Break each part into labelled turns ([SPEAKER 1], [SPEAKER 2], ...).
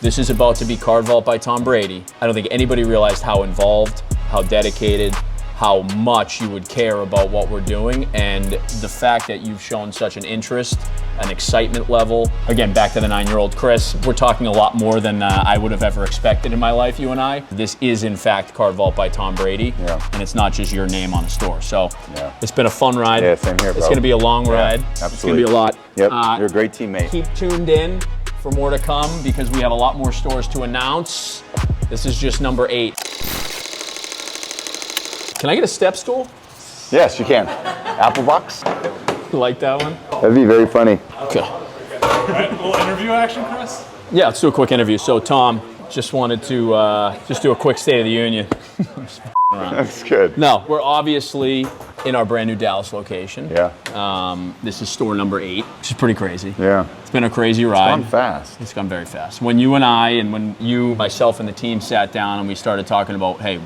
[SPEAKER 1] This is about to be CardVault by Tom Brady. I don't think anybody realized how involved, how dedicated, how much you would care about what we're doing, and the fact that you've shown such an interest, an excitement level. Again, back to the 9-year-old Chris, we're talking a lot more than I would have ever expected in my life, you and I. This is in fact CardVault by Tom Brady, and it's not just your name on the store. So it's been a fun ride.
[SPEAKER 2] Yeah, same here, bro.
[SPEAKER 1] It's gonna be a long ride.
[SPEAKER 2] Absolutely.
[SPEAKER 1] It's gonna be a lot.
[SPEAKER 2] Yep, you're a great teammate.
[SPEAKER 1] Keep tuned in for more to come because we have a lot more stores to announce. This is just number 8. Can I get a step stool?
[SPEAKER 2] Yes, you can. Apple box?
[SPEAKER 1] You like that one?
[SPEAKER 2] That'd be very funny.
[SPEAKER 1] Okay.
[SPEAKER 3] All right, a little interview action, Chris?
[SPEAKER 1] Yeah, let's do a quick interview. So Tom, just wanted to just do a quick State of the Union.
[SPEAKER 2] That's good.
[SPEAKER 1] No, we're obviously in our brand new Dallas location.
[SPEAKER 2] Yeah.
[SPEAKER 1] This is store number 8, which is pretty crazy.
[SPEAKER 2] Yeah.
[SPEAKER 1] It's been a crazy ride.
[SPEAKER 2] It's gone fast.
[SPEAKER 1] It's gone very fast. When you and I, and when you, myself, and the team sat down and we started talking about, hey,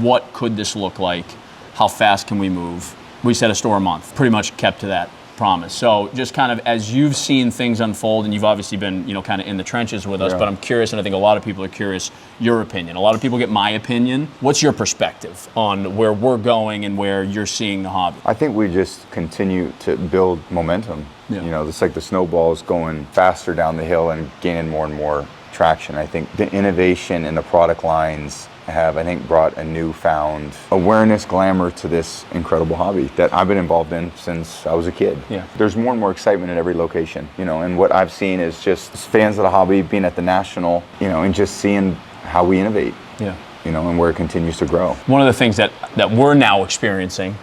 [SPEAKER 1] what could this look like? How fast can we move? We said a store a month. Pretty much kept to that promise. So just kind of as you've seen things unfold, and you've obviously been, kind of in the trenches with us, but I'm curious, and I think a lot of people are curious, your opinion. A lot of people get my opinion. What's your perspective on where we're going and where you're seeing the hobby?
[SPEAKER 2] I think we just continue to build momentum.
[SPEAKER 1] Yeah.
[SPEAKER 2] It's like the snowball's going faster down the hill and gaining more and more traction. I think the innovation in the product lines have, I think, brought a newfound awareness, glamour to this incredible hobby that I've been involved in since I was a kid.
[SPEAKER 1] Yeah.
[SPEAKER 2] There's more and more excitement at every location, and what I've seen is just fans of the hobby being at the national, and just seeing how we innovate, and where it continues to grow.
[SPEAKER 1] One of the things that we're now experiencing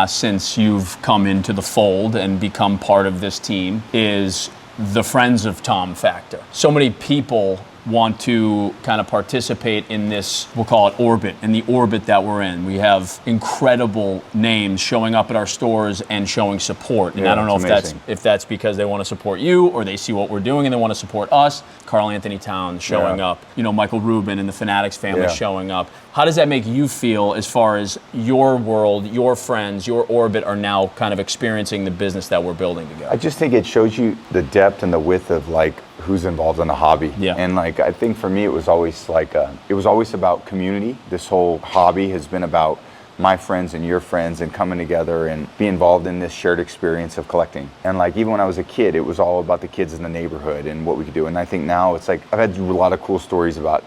[SPEAKER 1] since you've come into the fold and become part of this team is the Friends of Tom factor. So many people want to kind of participate in this, we'll call it orbit, in the orbit that we're in. We have incredible names showing up at our stores and showing support. And I don't know if that's because they want to support you or they see what we're doing and they want to support us. Carl Anthony Towns showing up, Michael Rubin and the Fanatics family showing up. How does that make you feel as far as your world, your friends, your orbit are now kind of experiencing the business that we're building together?
[SPEAKER 2] I just think it shows you the depth and the width of who's involved in the hobby.
[SPEAKER 1] Yeah.
[SPEAKER 2] And I think for me it was always it was always about community. This whole hobby has been about my friends and your friends and coming together and be involved in this shared experience of collecting. And even when I was a kid, it was all about the kids in the neighborhood and what we could do. And I think now it's I've had a lot of cool stories about,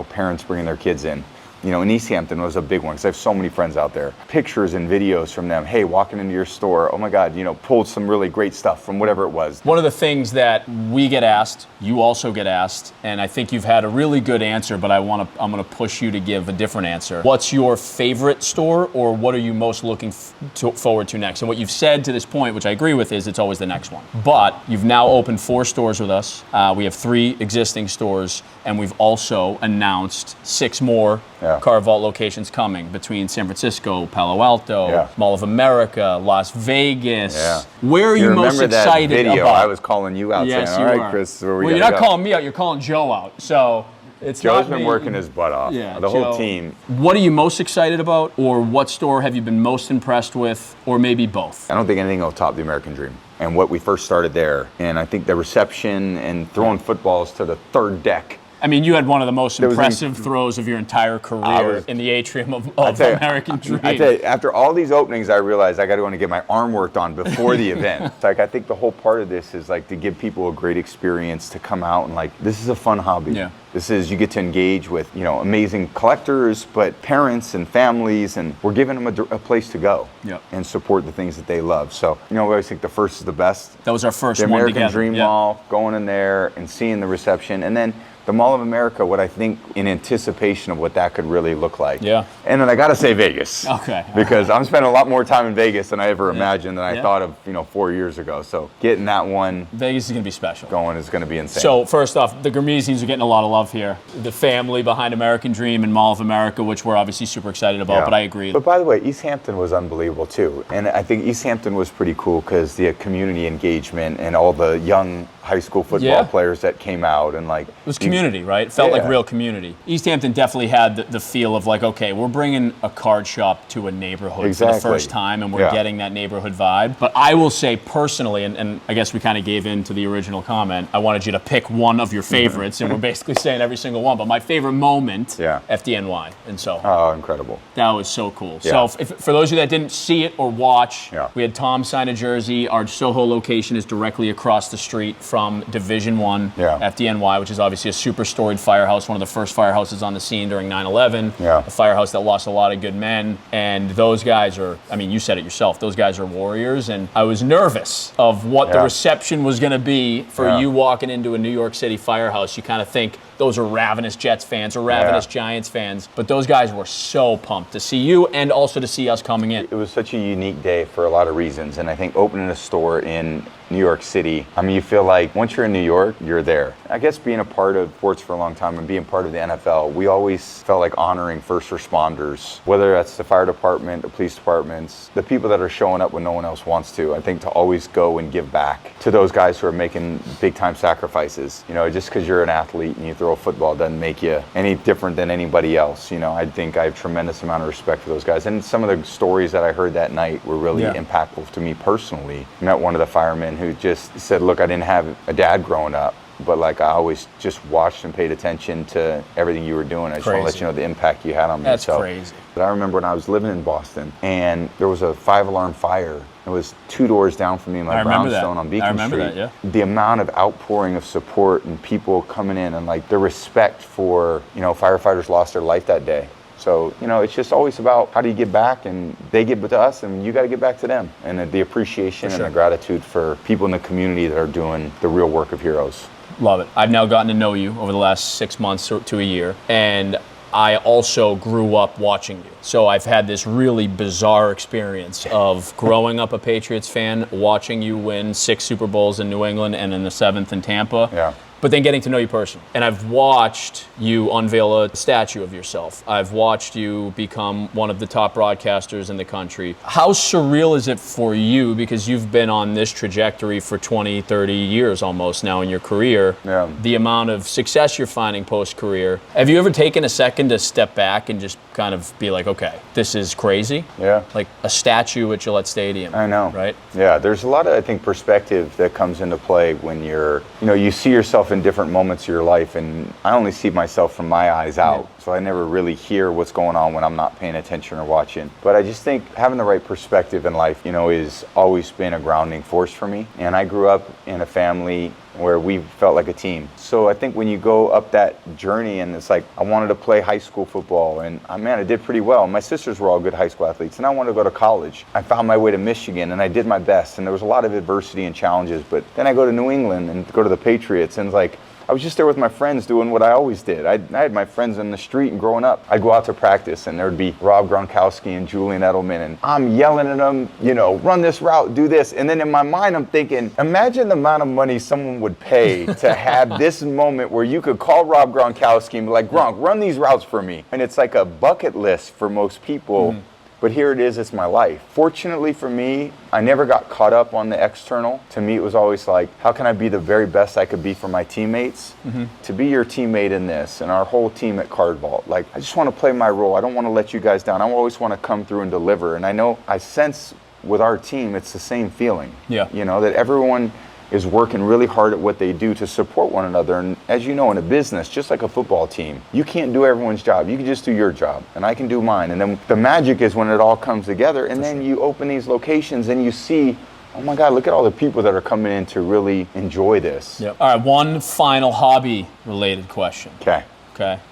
[SPEAKER 2] parents bringing their kids in. In East Hampton was a big one because I have so many friends out there. Pictures and videos from them. Hey, walking into your store, oh my God, pulled some really great stuff from whatever it was.
[SPEAKER 1] One of the things that we get asked, you also get asked, and I think you've had a really good answer, but I'm going to push you to give a different answer. What's your favorite store, or what are you most looking forward to next? And what you've said to this point, which I agree with, is it's always the next one. But you've now opened 4 stores with us. We have 3 existing stores, and we've also announced 6 more CardVault locations coming between San Francisco, Palo Alto, Mall of America, Las Vegas.
[SPEAKER 2] Yeah.
[SPEAKER 1] Where are you most excited
[SPEAKER 2] that video?
[SPEAKER 1] about?
[SPEAKER 2] I was calling you out saying, all right, Chris, where we
[SPEAKER 1] you're not calling me out, you're calling Joe out. So it's
[SPEAKER 2] Joe's been working his butt off.
[SPEAKER 1] Yeah,
[SPEAKER 2] the whole team.
[SPEAKER 1] What are you most excited about, or what store have you been most impressed with, or maybe both?
[SPEAKER 2] I don't think anything will top the American Dream and what we first started there. And I think the reception and throwing footballs to the 3rd deck.
[SPEAKER 1] I mean, you had one of the most impressive throws of your entire career in the atrium of American Dream.
[SPEAKER 2] I tell you, after all these openings, I realized I got to go and get my arm worked on before the event. It's I think the whole part of this is to give people a great experience to come out and this is a fun hobby. Yeah. This is, you get to engage with, amazing collectors, but parents and families, and we're giving them a place to go and support the things that they love. So, we always think the first is the best.
[SPEAKER 1] That was our first
[SPEAKER 2] one
[SPEAKER 1] together.
[SPEAKER 2] The American Dream Mall, going in there and seeing the reception, and then the Mall of America, what I think in anticipation of what that could really look like.
[SPEAKER 1] Yeah.
[SPEAKER 2] And then I got to say Vegas.
[SPEAKER 1] Okay.
[SPEAKER 2] Because I'm spending a lot more time in Vegas than I ever imagined than I thought of, 4 years ago. So getting that one.
[SPEAKER 1] Vegas is going to be special.
[SPEAKER 2] Going is going to be insane.
[SPEAKER 1] So first off, the Gurmeezes are getting a lot of love here. The family behind American Dream and Mall of America, which we're obviously super excited about, but I agree.
[SPEAKER 2] But by the way, East Hampton was unbelievable too. And I think East Hampton was pretty cool because the community engagement and all the young high school football players that came out, and like
[SPEAKER 1] it was community, right? It felt like real community. East Hampton definitely had the feel of like, okay, we're bringing a card shop to a neighborhood for the first time, and we're getting that neighborhood vibe. But I will say personally, and I guess we kind of gave in to the original comment, I wanted you to pick one of your favorites, and we're basically saying every single one. But my favorite moment, FDNY in Soho.
[SPEAKER 2] Oh, incredible. That
[SPEAKER 1] was so cool. So for those of you that didn't see it or watch, we had Tom sign a jersey. Our Soho location is directly across the street from Division I FDNY, which is obviously a super storied firehouse, one of the first firehouses on the scene during 9/11. A firehouse that lost a lot of good men. And those guys are, I mean, you said it yourself, those guys are warriors. And I was nervous of what the reception was going to be for you walking into a New York City firehouse. You kind of think those are ravenous Jets fans or ravenous Giants fans. But those guys were so pumped to see you and also to see us coming in.
[SPEAKER 2] It was such a unique day for a lot of reasons. And I think opening a store in New York City, I mean, you feel like once you're in New York, you're there. I guess being a part of sports for a long time and being part of the NFL, we always felt like honoring first responders, whether that's the fire department, the police departments, the people that are showing up when no one else wants to. I think to always go and give back to those guys who are making big time sacrifices. You know, just because you're an athlete and you throw a football doesn't make you any different than anybody else. You know, I think I have tremendous amount of respect for those guys. And some of the stories that I heard that night were really impactful to me personally. I met one of the firemen who just said, look, I didn't have a dad growing up, but like I always just watched and paid attention to everything you were doing. I just want to let you know the impact you had on me.
[SPEAKER 1] That's crazy.
[SPEAKER 2] But I remember when I was living in Boston and there was a 5-alarm fire. It was 2 doors down from me in my brownstone on Beacon Street. The amount of outpouring of support and people coming in and like the respect for, you know, firefighters lost their life that day. So, you know, it's just always about how do you give back, and they give to us and you got to give back to them. And the appreciation and the gratitude for people in the community that are doing the real work of heroes.
[SPEAKER 1] Love it. I've now gotten to know you over the last 6 months to a year, and I also grew up watching you. So I've had this really bizarre experience of growing up a Patriots fan, watching you win 6 Super Bowls in New England and in the 7th in Tampa. But then getting to know you personally. And I've watched you unveil a statue of yourself. I've watched you become one of the top broadcasters in the country. How surreal is it for you, because you've been on this trajectory for 20, 30 years almost now in your career, the amount of success you're finding post-career. Have you ever taken a second to step back and just kind of be like, okay, this is crazy? Like a statue at Gillette Stadium.
[SPEAKER 2] I know.
[SPEAKER 1] Right?
[SPEAKER 2] Yeah, there's a lot of, I think, perspective that comes into play when you're, you know, you see yourself in different moments of your life, and I only see myself from my eyes out, so I never really hear what's going on when I'm not paying attention or watching. But I just think having the right perspective in life, you know, is always been a grounding force for me. And I grew up in a family where we felt like a team. So I think when you go up that journey and it's like, I wanted to play high school football, and man, I did pretty well. My sisters were all good high school athletes, and I wanted to go to college. I found my way to Michigan and I did my best, and there was a lot of adversity and challenges, but then I go to New England and go to the Patriots, and it's like, I was just there with my friends doing what I always did. I had my friends in the street, and growing up, I'd go out to practice and there'd be Rob Gronkowski and Julian Edelman, and I'm yelling at them, you know, run this route, do this. And then in my mind, I'm thinking, imagine the amount of money someone would pay to have this moment where you could call Rob Gronkowski and be like, Gronk, run these routes for me. And it's like a bucket list for most people. But here it is, it's my life. Fortunately for me, I never got caught up on the external. To me, it was always like, how can I be the very best I could be for my teammates? To be your teammate in this, and our whole team at CardVault. Like, I just want to play my role. I don't want to let you guys down. I always want to come through and deliver. And I know, I sense with our team, it's the same feeling. You know, that everyone is working really hard at what they do to support one another. And as you know, in a business, just like a football team, you can't do everyone's job. You can just do your job, and I can do mine. And then the magic is when it all comes together, and then you open these locations and you see, oh my God, look at all the people that are coming in to really enjoy this.
[SPEAKER 1] All right, one final hobby-related question. Okay.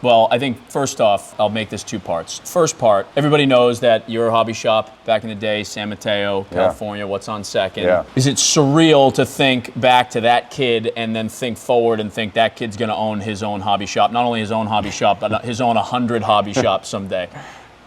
[SPEAKER 1] Well, I think first off, I'll make this 2 parts. First part, everybody knows that you're a hobby shop back in the day, San Mateo, California, what's on second. Is it surreal to think back to that kid and then think forward and think that kid's going to own his own hobby shop? Not only his own hobby shop, but his own 100 hobby shops someday.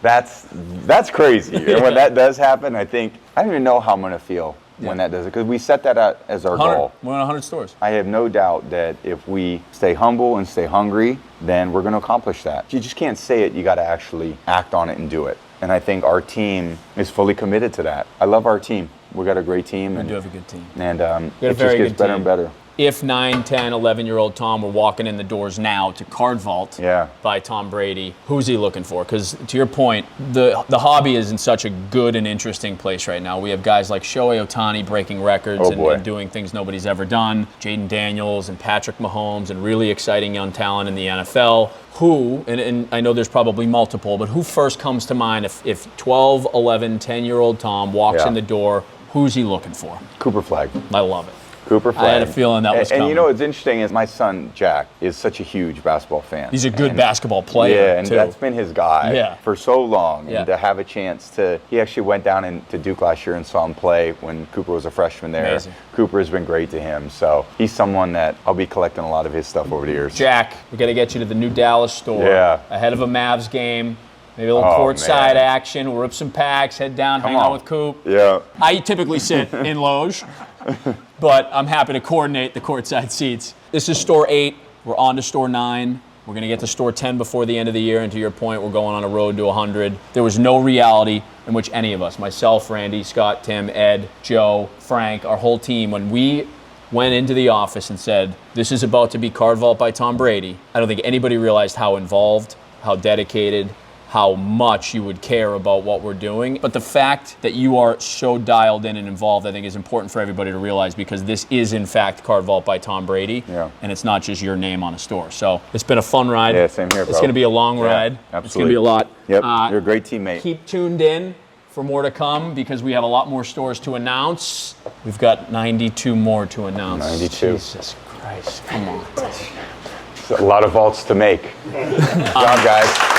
[SPEAKER 2] That's crazy. And when that does happen, I think, I don't even know how I'm going to feel when that does it, because we set that out as our goal.
[SPEAKER 1] We're in 100 stores.
[SPEAKER 2] I have no doubt that if we stay humble and stay hungry, then we're going to accomplish that. You just can't say it, you got to actually act on it and do it. And I think our team is fully committed to that. I love our team. We got a great team.
[SPEAKER 1] We do have a good team.
[SPEAKER 2] And it just gets better and better.
[SPEAKER 1] if 9, 10, 11-year-old Tom were walking in the doors now to CardVault
[SPEAKER 2] Yeah.
[SPEAKER 1] by Tom Brady, who's he looking for? Because to your point, the hobby is in such a good and interesting place right now. We have guys like Shohei Ohtani breaking records and doing things nobody's ever done, Jaden Daniels and Patrick Mahomes, and really exciting young talent in the NFL. Who, and I know there's probably multiple, but who first comes to mind if 12, 11, 10-year-old Tom walks in the door, who's he looking for?
[SPEAKER 2] Cooper Flag.
[SPEAKER 1] I love it.
[SPEAKER 2] Cooper Flag.
[SPEAKER 1] I had a feeling that was coming.
[SPEAKER 2] And you know what's interesting is my son, Jack, is such a huge basketball fan.
[SPEAKER 1] He's a good basketball player,
[SPEAKER 2] yeah, and
[SPEAKER 1] too.
[SPEAKER 2] that's been his guy for so long.
[SPEAKER 1] Yeah.
[SPEAKER 2] And to have a chance to, he actually went down to Duke last year and saw him play when Cooper was a freshman there.
[SPEAKER 1] Amazing.
[SPEAKER 2] Cooper has been great to him. So he's someone that I'll be collecting a lot of his stuff over the years.
[SPEAKER 1] Jack, we got to get you to the new Dallas store ahead of a Mavs game. Maybe a little courtside action. We'll rip some packs, head down, hang out with Coop.
[SPEAKER 2] Yeah.
[SPEAKER 1] I typically sit in loge, but I'm happy to coordinate the courtside seats. This is store 8. We're on to store 9. We're going to get to store 10 before the end of the year. And to your point, we're going on a road to 100. There was no reality in which any of us, myself, Randy, Scott, Tim, Ed, Joe, Frank, our whole team, when we went into the office and said, this is about to be CardVault by Tom Brady, I don't think anybody realized how involved, how dedicated, how much you would care about what we're doing. But the fact that you are so dialed in and involved, I think, is important for everybody to realize, because this is, in fact, CardVault by Tom Brady, and it's not just your name on a store. So it's been a fun ride.
[SPEAKER 2] Yeah, same here, bro.
[SPEAKER 1] It's going to be a long ride.
[SPEAKER 2] Absolutely.
[SPEAKER 1] It's going to be a lot.
[SPEAKER 2] Yep, you're a great teammate.
[SPEAKER 1] Keep tuned in for more to come, because we have a lot more stores to announce. We've got 92 more to announce.
[SPEAKER 2] 92.
[SPEAKER 1] Jesus Christ, come on.
[SPEAKER 2] It's a lot of vaults to make. Good job, guys.